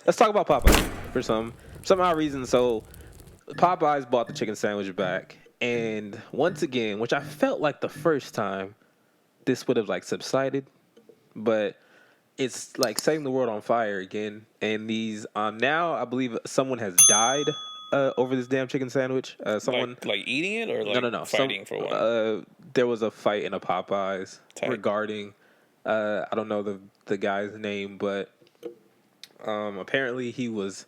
let's talk about Popeyes for some odd reason. So Popeyes bought the chicken sandwich back, and once again, which I felt like the first time, this would have like subsided, but it's like setting the world on fire again. And these now I believe someone has died over this damn chicken sandwich. Someone Like eating it or no like no no fighting for one? there was a fight in a Popeyes Tight. regarding I don't know the guy's name, but apparently he was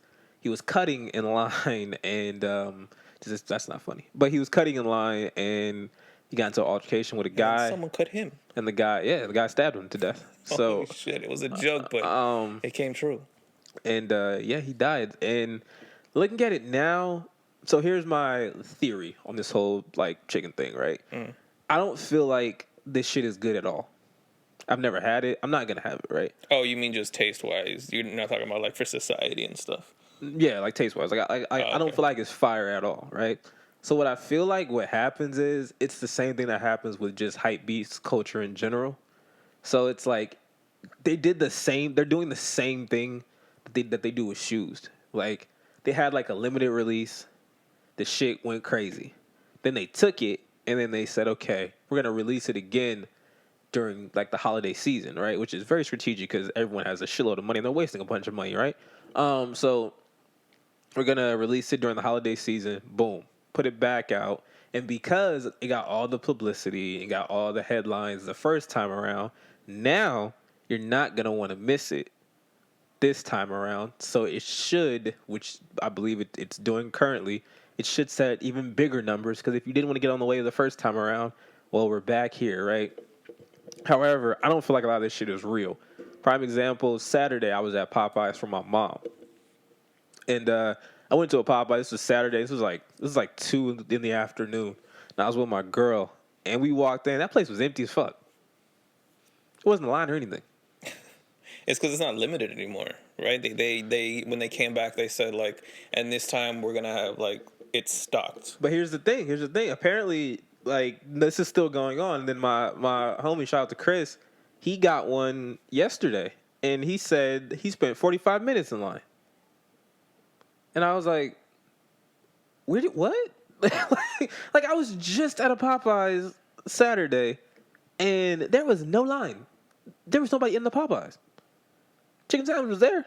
cutting in line and that's not funny. But he was cutting in line and he got into an altercation with a And guy, someone cut him. and the guy stabbed him to death. So Holy shit! It was a joke, but it came true. and yeah, he died. And looking at it now, so here's my theory on this whole like chicken thing, right? I don't feel like this shit is good at all. I've never had it. I'm not gonna have it, right? Oh, you mean just taste wise? You're not talking about like for society and stuff. Yeah, like taste wise. Like I don't okay. feel like it's fire at all, right? So what I feel like what happens is it's the same thing that happens with just hype beast culture in general. So it's like they're doing the same thing that they do with shoes. Like they had like a limited release, the shit went crazy. Then they took it and then they said, okay, we're gonna release it again during like the holiday season, right? Which is very strategic because everyone has a shitload of money and they're wasting a bunch of money, right? So we're gonna release it during the holiday season. Boom, put it back out, and because it got all the publicity and got all the headlines the first time around, now you're not gonna want to miss it this time around. So it should, which I believe it's doing currently, it should set even bigger numbers. Because if you didn't want to get on the way the first time around, well, we're back here, right? However, I don't feel like a lot of this shit is real. Prime example, Saturday I was at Popeyes for my mom. And I went to a Popeyes. This was Saturday. This was like 2 in the afternoon. And I was with my girl. And we walked in. That place was empty as fuck. It wasn't a line or anything. It's because it's not limited anymore, right? They when they came back, they said like, and this time we're gonna have like it's stocked. But here's the thing. Apparently, like, this is still going on. And then my homie, shout out to Chris, he got one yesterday. And he said he spent 45 minutes in line. And I was like, what? like, I was just at a Popeyes Saturday, and there was no line. There was nobody in the Popeyes. Chicken sandwich was there.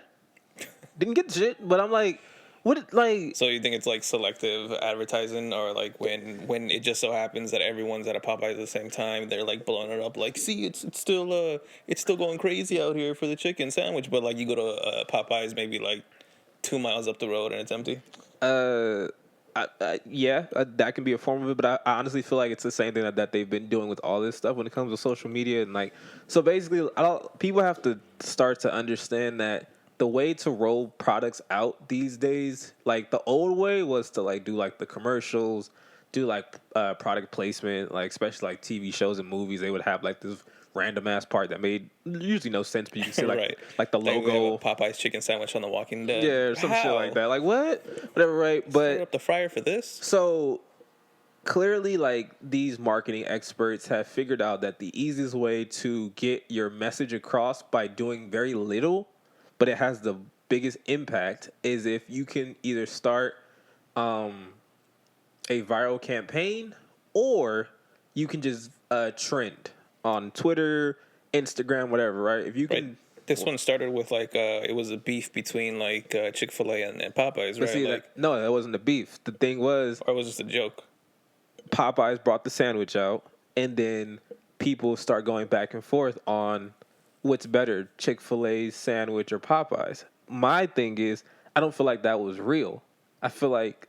Didn't get the shit, but I'm like, what? Like, So you think it's like selective advertising, or like when it just so happens that everyone's at a Popeyes at the same time, they're like blowing it up, like, see, it's still going crazy out here for the chicken sandwich, but like you go to Popeyes maybe like 2 miles up the road and it's empty. Yeah, that can be a form of it, but I honestly feel like it's the same thing that they've been doing with all this stuff when it comes to social media. And like, so basically, people have to start to understand that the way to roll products out these days, like the old way was to like do like the commercials, do like product placement, like especially like TV shows and movies, they would have like this random ass part that made usually no sense, but you can see like Right. like the Like we have logo, a Popeyes chicken sandwich on The Walking Dead. yeah, or some shit How? like that. Like what, whatever, right? Start But up the fryer for this. so clearly, like these marketing experts have figured out that the easiest way to get your message across by doing very little, but it has the biggest impact, is if you can either start a viral campaign or you can just trend on Twitter, Instagram, whatever, right? If you can. Right. This one started with like it was a beef between like Chick-fil-A and Popeyes, right? See, Like, no, that wasn't the beef. The thing was, or was this a joke? Popeyes brought the sandwich out, and then people start going back and forth on what's better, Chick-fil-A's sandwich or Popeyes. My thing is, I don't feel like that was real. I feel like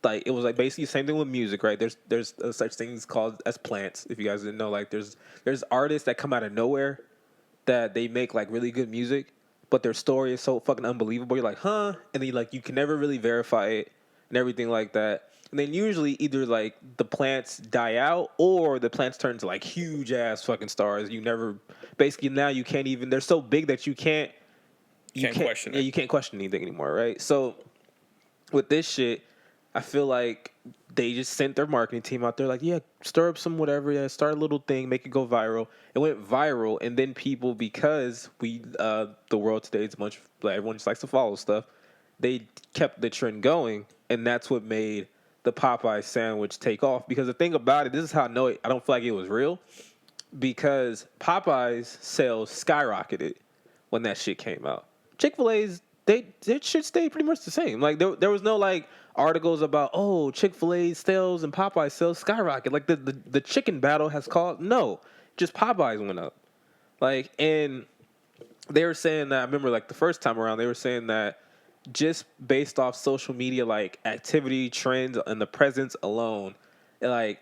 it was like basically the same thing with music, right? There's such things called as plants. If you guys didn't know, like there's artists that come out of nowhere that they make like really good music, but their story is so fucking unbelievable. You're like, huh? And then you can never really verify it and everything like that. And then usually either like the plants die out or the plants turn to like huge ass fucking stars. You never, basically now you can't even, they're so big that you can't Question it. Yeah, you can't question anything anymore, right? So with this shit, I feel like they just sent their marketing team out there like, yeah, stir up some whatever, yeah, start a little thing, make it go viral. It went viral, and then people, because the world today is much like everyone just likes to follow stuff. They kept the trend going, and that's what made the Popeye sandwich take off. Because the thing about it, this is how I know it. I don't feel like it was real, because Popeyes sales skyrocketed when that shit came out. Chick-fil-A's their shit stayed pretty much the same. Like there was no like articles about Chick-fil-A sales and Popeye sales skyrocket. Like the chicken battle has caused no, just Popeyes went up. Like, and they were saying that, I remember like the first time around they were saying that just based off social media like activity trends and the presence alone, like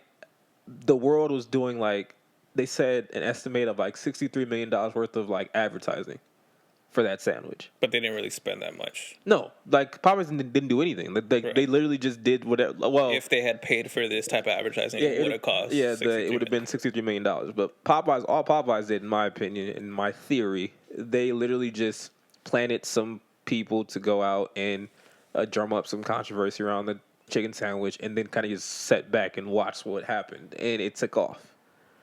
the world was doing like they said an estimate of like $63 million worth of like advertising for that sandwich. But they didn't really spend that much. No, like Popeyes didn't do anything. They literally just did whatever. Well, if they had paid for this type of advertising, it would have cost. Yeah, it would have been $63 million. But Popeyes, all Popeyes did, in my opinion, in my theory, they literally just planted some people to go out and drum up some controversy around the chicken sandwich, and then kind of just sat back and watched what happened, and it took off.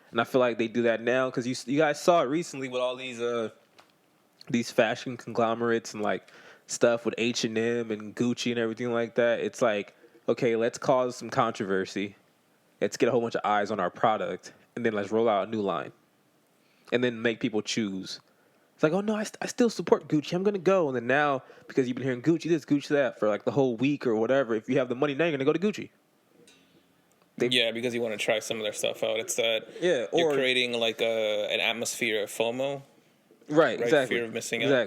And I feel like they do that now because you guys saw it recently with all these fashion conglomerates and like stuff with H&M and Gucci and everything like that. It's like, okay, let's cause some controversy. Let's get a whole bunch of eyes on our product, and then let's roll out a new line, and then make people choose. It's like, oh no, I still support Gucci. I'm gonna go, and then now because you've been hearing Gucci this, Gucci that for like the whole week or whatever. If you have the money now, you're gonna go to Gucci. Yeah, because you want to try some of their stuff out. It's that you're creating like an atmosphere of FOMO. Right, exactly. Fear of missing out.